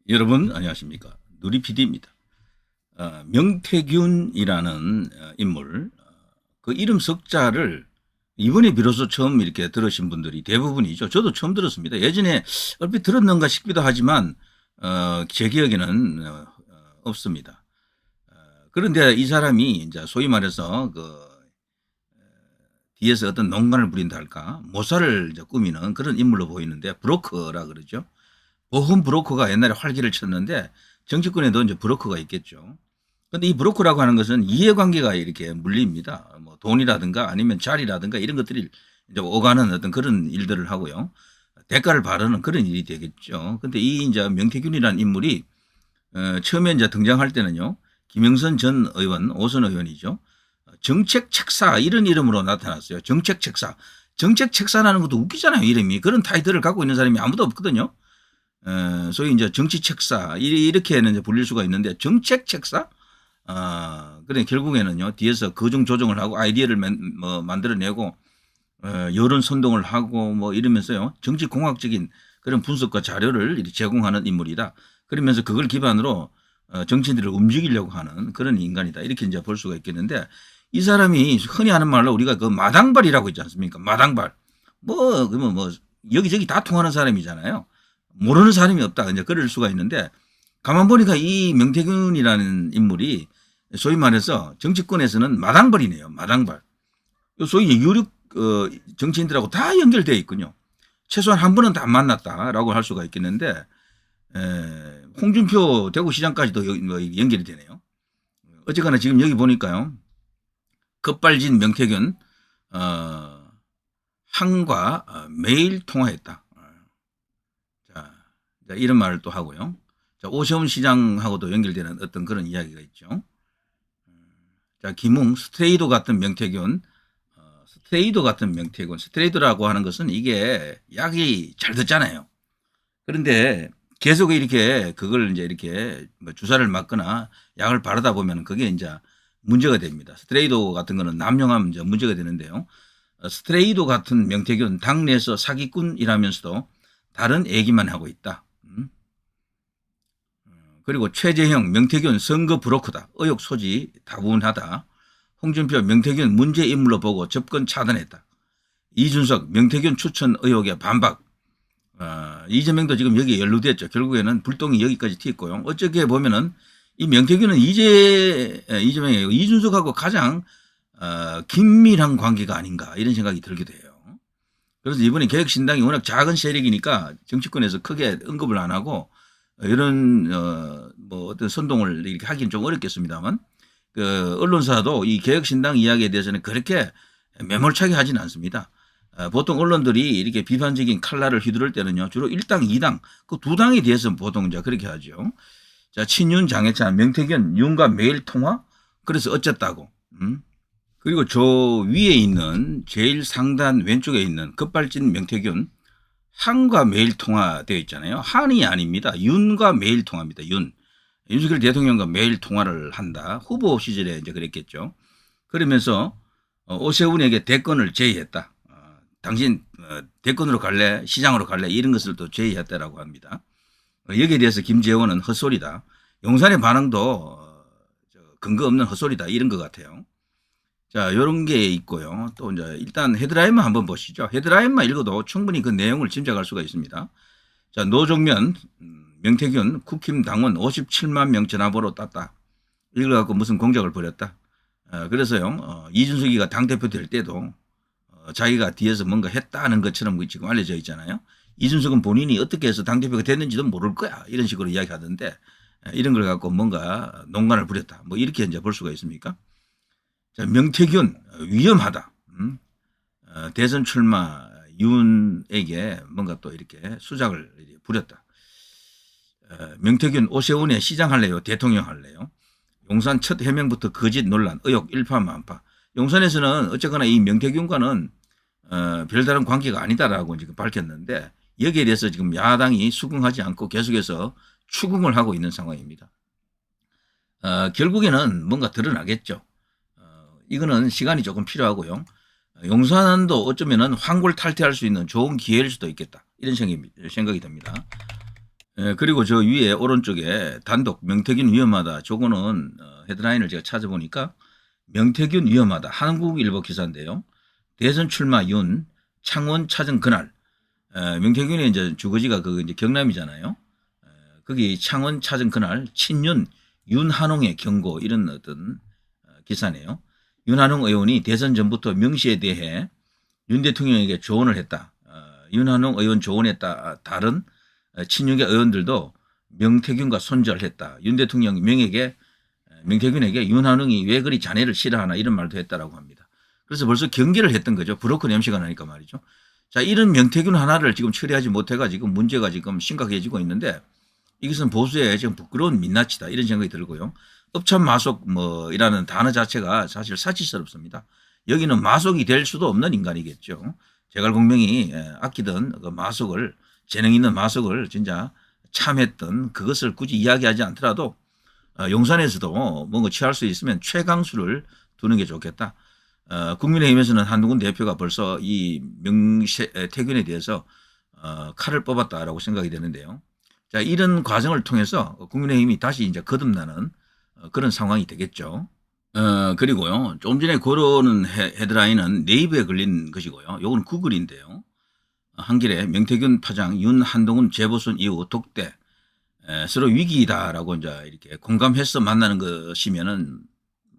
여러분 안녕하십니까. 누리PD입니다. 명태균이라는 인물, 그 이름 석자를 이번에 비로소 처음 이렇게 들으신 분들이 대부분이죠. 저도 처음 들었습니다. 예전에 얼핏 들었는가 싶기도 하지만 제 기억에는 없습니다. 그런데 이 사람이 이제 소위 말해서 뒤에서 어떤 농간을 부린다 할까, 모사를 이제 꾸미는 그런 인물로 보이는데, 브로커라 그러죠. 보험 브로커가 옛날에 활기를 쳤는데 정치권에도 이제 브로커가 있겠죠. 근데 이 브로커라고 하는 것은 이해관계가 이렇게 물립니다. 뭐 돈이라든가 아니면 자리라든가 이런 것들이 이제 오가는 어떤 그런 일들을 하고요. 대가를 바르는 그런 일이 되겠죠. 근데 이 이제 명태균이라는 인물이 처음에 이제 등장할 때는요, 김영선 전 의원, 오선 의원이죠. 정책 책사 이런 이름으로 나타났어요. 정책 책사. 정책 책사라는 것도 웃기잖아요, 이름이. 그런 타이틀을 갖고 있는 사람이 아무도 없거든요. 소위 이제 정치 책사 이렇게는 이제 불릴 수가 있는데, 정책 책사? 그래 결국에는요, 뒤에서 거중 조정을 하고 아이디어를 만들어내고 여론 선동을 하고 뭐 이러면서요, 정치 공학적인 그런 분석과 자료를 제공하는 인물이다. 그러면서 그걸 기반으로 정치인들을 움직이려고 하는 그런 인간이다. 이렇게 이제 볼 수가 있겠는데, 이 사람이 흔히 하는 말로 우리가 그 마당발이라고 있지 않습니까? 마당발. 뭐 여기저기 다 통하는 사람이잖아요. 모르는 사람이 없다. 이제 그럴 수가 있는데, 가만 보니까 이 명태균이라는 인물이 소위 말해서 정치권에서는 마당발이네요. 마당발. 소위 유력 정치인들하고 다 연결되어 있군요. 최소한 한 번은 다 만났다라고 할 수가 있겠는데, 홍준표 대구시장까지도 연결이 되네요. 어쨌거나 지금 여기 보니까요, 급발진 명태균 한과 매일 통화했다. 자, 이런 말을 또 하고요. 자, 오세훈 시장하고도 연결되는 어떤 그런 이야기가 있죠. 자, 김웅 스트레이도 같은 명태균, 스트레이도라고 하는 것은 이게 약이 잘 듣잖아요. 그런데 계속 이렇게 그걸 이제 이렇게 뭐 주사를 맞거나 약을 바르다 보면 그게 이제 문제가 됩니다. 스트레이도 같은 거는 남용하면 이제 문제가 되는데요. 스트레이도 같은 명태균, 당내에서 사기꾼이라면서도 다른 얘기만 하고 있다. 그리고 최재형, 명태균 선거 브로커다. 의혹 소지 다분하다. 홍준표, 명태균 문제 인물로 보고 접근 차단했다. 이준석, 명태균 추천 의혹에 반박. 이재명도 지금 여기에 연루됐죠. 결국에는 불똥이 여기까지 튀었고요. 어떻게 보면은 이 명태균은 이재명이 이준석하고 가장 긴밀한 관계가 아닌가, 이런 생각이 들기도 해요. 그래서 이번에 개혁신당이 워낙 작은 세력이니까 정치권에서 크게 언급을 안 하고 이런 뭐 어떤 선동을 이렇게 하기는 좀 어렵겠습니다만, 그 언론사도 이 개혁신당 이야기에 대해서는 그렇게 매몰차게 하지는 않습니다. 보통 언론들이 이렇게 비판적인 칼날을 휘두를 때는요, 주로 1당, 2당, 그 두 당에 대해서 보통 이제 그렇게 하죠. 자, 친윤 장해찬, 명태균, 윤과 매일 통화? 그래서 어쨌다고. 그리고 저 위에 있는 제일 상단 왼쪽에 있는 급발진 명태균, 한과 매일 통화되어 있잖아요. 한이 아닙니다. 윤과 매일 통화입니다. 윤석열 대통령과 매일 통화를 한다. 후보 시절에 이제 그랬겠죠. 그러면서 오세훈에게 대권을 제의했다. 당신 대권으로 갈래? 시장으로 갈래? 이런 것을 또 제의했다라고 합니다. 여기에 대해서 김재원은 헛소리다. 용산의 반응도 근거 없는 헛소리다. 이런 것 같아요. 자, 요런 게 있고요. 또 이제 일단 헤드라인만 한번 보시죠. 헤드라인만 읽어도 충분히 그 내용을 짐작할 수가 있습니다. 자, 노정면, 명태균, 국힘 당원 57만 명 전화번호 땄다. 이걸 갖고 무슨 공작을 벌였다. 그래서요, 이준석이가 당대표 될 때도 자기가 뒤에서 뭔가 했다는 것처럼 지금 알려져 있잖아요. 이준석은 본인이 어떻게 해서 당대표가 됐는지도 모를 거야. 이런 식으로 이야기하던데, 이런 걸 갖고 뭔가 농간을 부렸다. 뭐 이렇게 이제 볼 수가 있습니까? 자, 명태균 위험하다. 대선 출마 윤에게 뭔가 또 이렇게 수작을 부렸다. 명태균 오세훈에 시장 할래요? 대통령 할래요? 용산 첫 해명부터 거짓 논란, 의혹 일파만파. 용산에서는 어쨌거나 이 명태균과는 별다른 관계가 아니다라고 지금 밝혔는데, 여기에 대해서 지금 야당이 수긍하지 않고 계속해서 추궁을 하고 있는 상황입니다. 결국에는 뭔가 드러나겠죠. 이거는 시간이 조금 필요하고요. 용산도 어쩌면은 황골 탈퇴할 수 있는 좋은 기회일 수도 있겠다. 이런 생각이 듭니다. 그리고 저 위에 오른쪽에 단독 명태균 위험하다. 저거는 헤드라인을 제가 찾아보니까 명태균 위험하다. 한국일보 기사인데요. 대선 출마 윤 창원 찾은 그날. 명태균의 이제 주거지가 그 이제 경남이잖아요. 거기 창원 찾은 그날 친윤 윤한홍의 경고 이런 어떤 기사네요. 윤한홍 의원이 대선 전부터 명시에 대해 윤 대통령에게 조언을 했다. 윤한홍 의원 조언에 다른 친윤계 의원들도 명태균과 손절했다. 윤 대통령 명태균에게 윤한홍이 왜 그리 자네를 싫어하나 이런 말도 했다라고 합니다. 그래서 벌써 경계를 했던 거죠. 브로커 냄새가 나니까 말이죠. 자, 이런 명태균 하나를 지금 처리하지 못해가지고 문제가 지금 심각해지고 있는데 이것은 보수의 지금 부끄러운 민낯이다 이런 생각이 들고요. 업참 마속이라는 단어 자체가 사실 사치스럽습니다. 여기는 마속이 될 수도 없는 인간이겠죠. 제갈공명이 아끼던 그 마속을 재능 있는 마속을 진짜 참했던 그것을 굳이 이야기하지 않더라도 용산에서도 뭔가 취할 수 있으면 최강수를 두는 게 좋겠다. 국민의힘에서는 한동훈 대표가 벌써 이 명태균에 대해서 칼을 뽑았다라고 생각이 되는데요. 자, 이런 과정을 통해서 국민의힘이 다시 이제 거듭나는 그런 상황이 되겠죠. 그리고요. 조금 전에 고르는 헤드라인은 네이버에 걸린 것이고요. 요건 구글인데요. 한길에 명태균 파장 윤 한동훈 재보선 이후 독대 서로 위기이다라고 이제 이렇게 공감해서 만나는 것이면은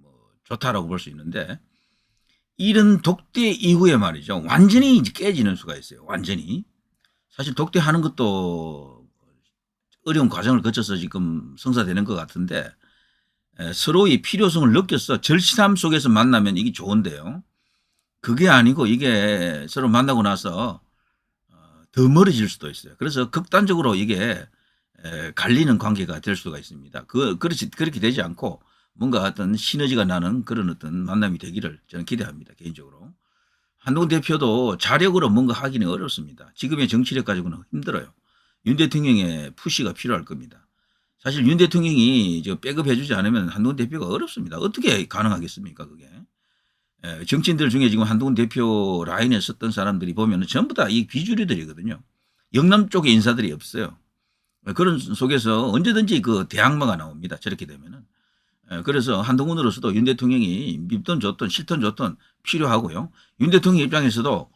뭐 좋다라고 볼 수 있는데 이런 독대 이후에 말이죠. 완전히 이제 깨지는 수가 있어요. 완전히. 사실 독대하는 것도 어려운 과정을 거쳐서 지금 성사되는 것 같은데 서로의 필요성을 느껴서 절친함 속에서 만나면 이게 좋은데요. 그게 아니고 이게 서로 만나고 나서 더 멀어질 수도 있어요. 그래서 극단적으로 이게 갈리는 관계가 될 수가 있습니다. 그렇게 되지 않고 뭔가 어떤 시너지가 나는 그런 어떤 만남이 되기를 저는 기대합니다. 개인적으로. 한동훈 대표도 자력으로 뭔가 하기는 어렵습니다. 지금의 정치력 가지고는 힘들어요. 윤 대통령의 푸시가 필요할 겁니다. 사실 윤 대통령이 백업해 주지 않으면 한동훈 대표가 어렵습니다. 어떻게 가능하겠습니까 그게. 정치인들 중에 지금 한동훈 대표 라인에 섰던 사람들이 보면 전부 다 이 비주류들이거든요. 영남 쪽에 인사들이 없어요. 그런 속에서 언제든지 그 대항마가 나옵니다. 저렇게 되면은. 그래서 한동훈으로서도 윤 대통령이 밉든 좋든 싫든 좋든 필요하고요. 윤 대통령 입장에서도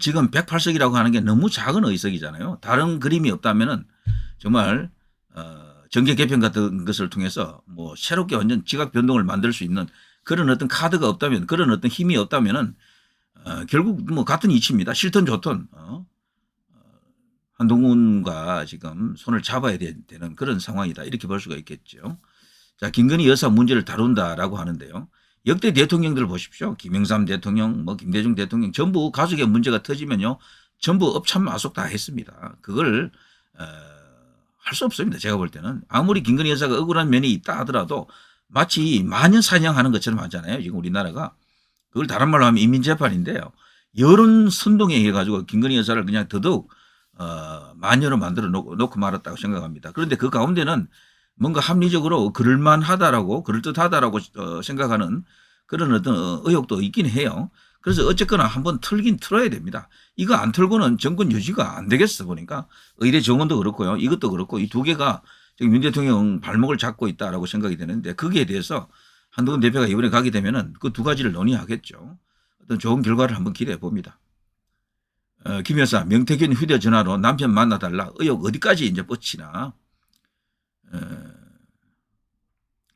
지금 108석이라고 하는 게 너무 작은 의석이잖아요. 다른 그림이 없다면은 정말 정계 개편 같은 것을 통해서 뭐 새롭게 완전 지각 변동을 만들 수 있는 그런 어떤 카드가 없다면 그런 어떤 힘이 없다면은 결국 뭐 같은 이치입니다. 싫든 좋든 한동훈과 지금 손을 잡아야 되는 그런 상황이다. 이렇게 볼 수가 있겠죠. 자, 김건희 여사 문제를 다룬다라고 하는데요. 역대 대통령들 보십시오. 김영삼 대통령, 뭐 김대중 대통령 전부 가족의 문제가 터지면요. 전부 업참마속 다 했습니다. 그걸 할 수 없습니다. 제가 볼 때는. 아무리 김건희 여사가 억울한 면이 있다 하더라도 마치 마녀 사냥하는 것처럼 하잖아요. 지금 우리나라가. 그걸 다른 말로 하면 인민재판인데요. 여론 선동에 의해 가지고 김건희 여사를 그냥 더더욱 마녀로 만들어 놓고 말았다고 생각합니다. 그런데 그 가운데는 뭔가 합리적으로 그럴만하다라고 그럴듯하다라고 생각하는 그런 어떤 의혹도 있긴 해요. 그래서 어쨌거나 한번 틀긴 틀어야 됩니다. 이거 안 틀고는 정권 유지가 안 되겠어 보니까 의대 정원도 그렇고요. 이것도 그렇고 이 두 개가 지금 윤 대통령 발목을 잡고 있다라고 생각이 되는데 거기에 대해서 한동훈 대표가 이번에 가게 되면은 그 두 가지를 논의하겠죠. 어떤 좋은 결과를 한번 기대해 봅니다. 김 여사 명태균 휴대전화로 남편 만나달라 의혹 어디까지 이제 뻗치나.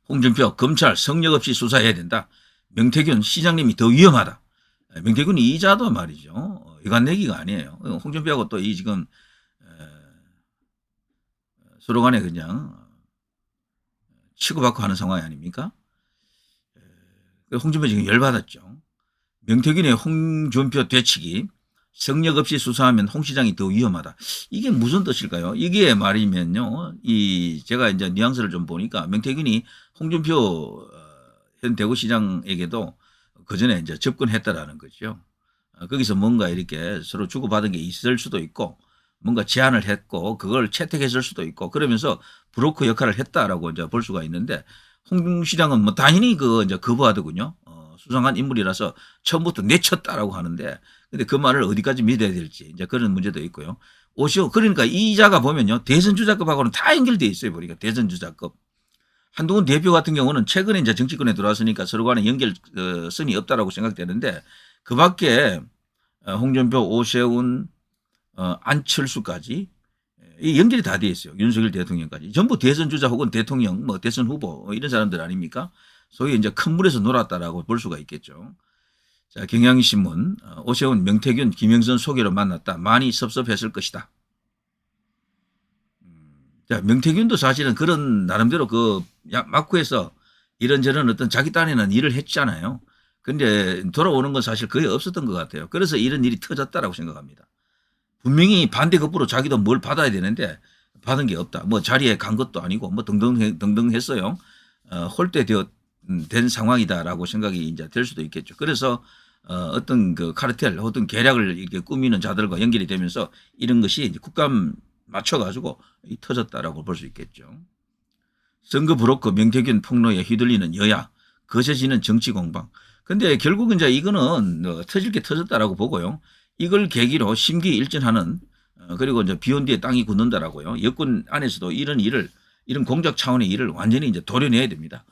홍준표 검찰 성역 없이 수사해야 된다. 명태균 시장님이 더 위험하다. 명태균 이자도 말이죠. 이간 내기가 아니에요. 홍준표하고 또 이 지금 서로 간에 그냥 치고받고 하는 상황이 아닙니까? 홍준표 지금 열받았죠. 명태균의 홍준표 되치기 성역 없이 수사하면 홍 시장이 더 위험하다. 이게 무슨 뜻일까요? 이게 말이면요. 제가 이제 뉘앙스를 좀 보니까 명태균이 홍준표 현 대구시장에게도 그 전에 이제 접근했다라는 거죠. 거기서 뭔가 이렇게 서로 주고받은 게 있을 수도 있고 뭔가 제안을 했고 그걸 채택했을 수도 있고 그러면서 브로커 역할을 했다라고 이제 볼 수가 있는데 홍 시장은 뭐 당연히 이제 거부하더군요. 수상한 인물이라서 처음부터 내쳤다라고 하는데 근데 그 말을 어디까지 믿어야 될지 이제 그런 문제도 있고요. 오시오. 그러니까 이자가 보면요. 대선 주자급하고는 다 연결되어 있어요. 보니까 대선 주자급. 한동훈 대표 같은 경우는 최근에 이제 정치권에 들어왔으니까 서로 간에 연결선이 없다라고 생각되는데 그 밖에 홍준표, 오세훈, 안철수까지 이 연결이 다 되어 있어요. 윤석열 대통령까지. 전부 대선 주자 혹은 대통령, 뭐 대선 후보 이런 사람들 아닙니까? 소위 이제 큰 물에서 놀았다라고 볼 수가 있겠죠. 자, 경향신문 오세훈, 명태균, 김영선 소개로 만났다. 많이 섭섭했을 것이다. 자, 명태균도 사실은 그런 나름대로 그 막후에서 이런저런 어떤 자기 딴에는 일을 했잖아요. 근데 돌아오는 건 사실 거의 없었던 것 같아요. 그래서 이런 일이 터졌다라고 생각합니다. 분명히 반대급부로 자기도 뭘 받아야 되는데 받은 게 없다. 뭐 자리에 간 것도 아니고 뭐 등등 했어요. 홀대된 상황이다라고 생각이 이제 될 수도 있겠죠. 그래서 어떤 그 카르텔, 어떤 계략을 이렇게 꾸미는 자들과 연결이 되면서 이런 것이 이제 국감 맞춰가지고 터졌다라고 볼 수 있겠죠. 선거 브로커 명태균 폭로에 휘둘리는 여야, 거세지는 정치 공방. 근데 결국은 이제 이거는 터질 게 터졌다라고 보고요. 이걸 계기로 심기일전하는 그리고 이제 비온 뒤에 땅이 굳는다라고요. 여권 안에서도 이런 일을 이런 공작 차원의 일을 완전히 이제 도려내야 됩니다.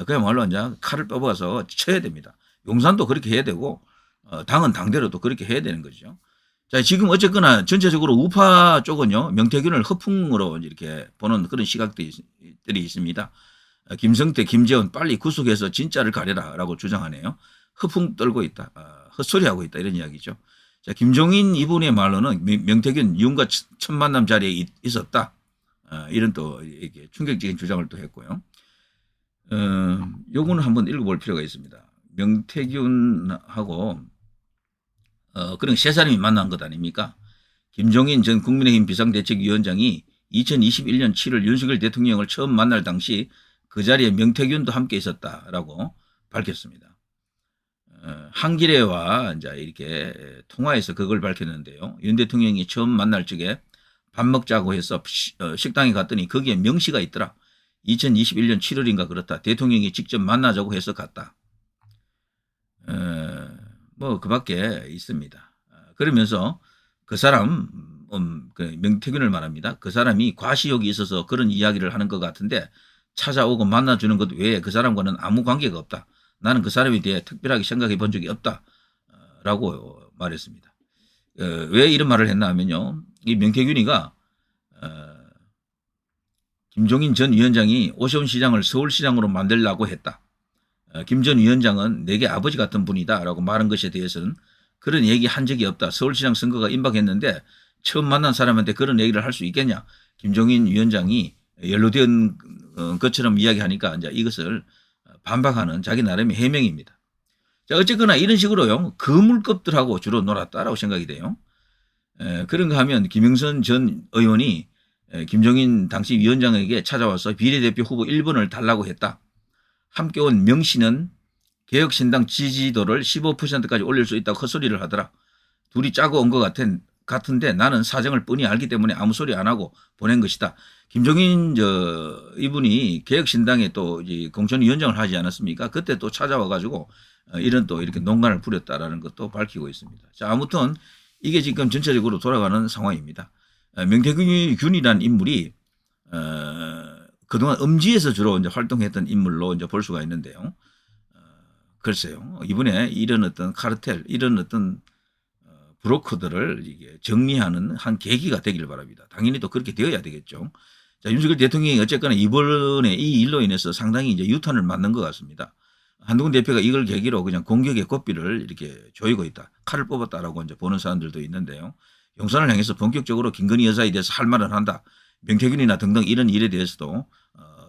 그야말로 이제 칼을 뽑아서 쳐야 됩니다. 용산도 그렇게 해야 되고 당은 당대로도 그렇게 해야 되는 거죠. 자, 지금 어쨌거나 전체적으로 우파 쪽은요, 명태균을 허풍으로 이렇게 보는 그런 시각들이 있습니다. 김성태, 김재원 빨리 구속해서 진짜를 가려라라고 주장하네요. 허풍 떨고 있다. 헛소리하고 있다. 이런 이야기죠. 자, 김종인 이분의 말로는 명태균 윤과 첫 만남 자리에 있었다. 이런 또 이렇게 충격적인 주장을 또 했고요. 요거는 한번 읽어볼 필요가 있습니다. 명태균하고 그런 세 사람이 만난 것 아닙니까? 김종인 전 국민의힘 비상대책위원장이 2021년 7월 윤석열 대통령을 처음 만날 당시 그 자리에 명태균도 함께 있었다라고 밝혔습니다. 한기래와 이제 이렇게 통화해서 그걸 밝혔는데요. 윤 대통령이 처음 만날 적에 밥 먹자고 해서 식당에 갔더니 거기에 명시가 있더라. 2021년 7월인가 그렇다. 대통령이 직접 만나자고 해서 갔다. 뭐 그 밖에 있습니다. 그러면서 그 사람 그 명태균을 말합니다. 그 사람이 과시욕이 있어서 그런 이야기를 하는 것 같은데 찾아오고 만나주는 것 외에 그 사람과는 아무 관계가 없다. 나는 그 사람에 대해 특별하게 생각해 본 적이 없다. 라고 말했습니다. 왜 이런 말을 했나 하면요. 이 명태균이가 김종인 전 위원장이 오세훈 시장을 서울시장으로 만들려고 했다. 김 전 위원장은 내게 아버지 같은 분이다 라고 말한 것에 대해서는 그런 얘기 한 적이 없다. 서울시장 선거가 임박했는데 처음 만난 사람한테 그런 얘기를 할 수 있겠냐. 김종인 위원장이 연루된 것처럼 이야기하니까 이제 이것을 반박하는 자기 나름의 해명입니다. 자, 어쨌거나 이런 식으로요. 거물급들하고 주로 놀았다라고 생각이 돼요. 그런가 하면 김영선 전 의원이 김종인 당시 위원장에게 찾아와서 비례대표 후보 1번을 달라고 했다. 함께 온 명 씨는 개혁신당 지지도를 15%까지 올릴 수 있다고 헛소리를 하더라. 둘이 짜고 온 것 같은데 나는 사정을 뻔히 알기 때문에 아무 소리 안 하고 보낸 것이다. 김종인 이분이 개혁신당에 또 이제 공천위원장을 하지 않았습니까? 그때 또 찾아와 가지고 이런 또 이렇게 농간을 부렸다라는 것도 밝히고 있습니다. 자, 아무튼 이게 지금 전체적으로 돌아가는 상황입니다. 명태균이라는 인물이 그동안 음지에서 주로 이제 활동했던 인물로 이제 볼 수가 있는데요. 글쎄요. 이번에 이런 어떤 카르텔, 이런 어떤 브로커들을 이게 정리하는 한 계기가 되길 바랍니다. 당연히 또 그렇게 되어야 되겠죠. 자, 윤석열 대통령이 어쨌거나 이번에 이 일로 인해서 상당히 이제 유탄을 맞는 것 같습니다. 한동훈 대표가 이걸 계기로 그냥 공격의 고삐를 이렇게 조이고 있다. 칼을 뽑았다라고 이제 보는 사람들도 있는데요. 용산을 향해서 본격적으로 김건희 여사에 대해서 할 말을 한다. 명태균이나 등등 이런 일에 대해서도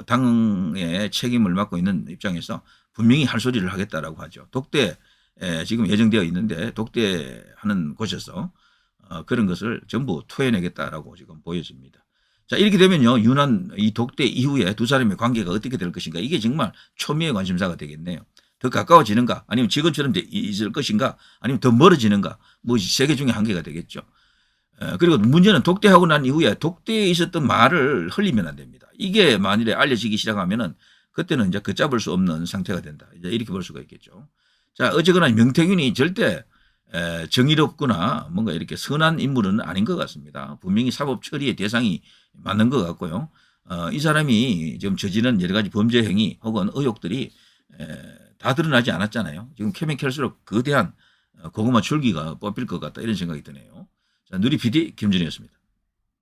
당의 책임을 맡고 있는 입장에서 분명히 할 소리를 하겠다라고 하죠. 독대 지금 예정되어 있는데 독대하는 곳에서 그런 것을 전부 토해내겠다라고 지금 보여집니다. 자, 이렇게 되면요. 유난 이 독대 이후에 두 사람의 관계가 어떻게 될 것인가. 이게 정말 초미의 관심사가 되겠네요. 더 가까워지는가 아니면 지금처럼 있을 것인가 아니면 더 멀어지는가 뭐 세 개 중에 한 개가 되겠죠. 그리고 문제는 독대하고 난 이후에 독대에 있었던 말을 흘리면 안 됩니다. 이게 만일에 알려지기 시작하면은 그때는 이제 걷잡을 수 없는 상태가 된다. 이제 이렇게 볼 수가 있겠죠. 자, 어쨌거나 명태균이 절대 정의롭거나 뭔가 이렇게 선한 인물은 아닌 것 같습니다. 분명히 사법 처리의 대상이 맞는 것 같고요. 이 사람이 지금 저지른 여러 가지 범죄 행위 혹은 의혹들이 다 드러나지 않았잖아요. 지금 캐면 캘수록 거대한 고구마 줄기가 뽑힐 것 같다 이런 생각이 드네요. 자, 누리 PD 김준이었습니다.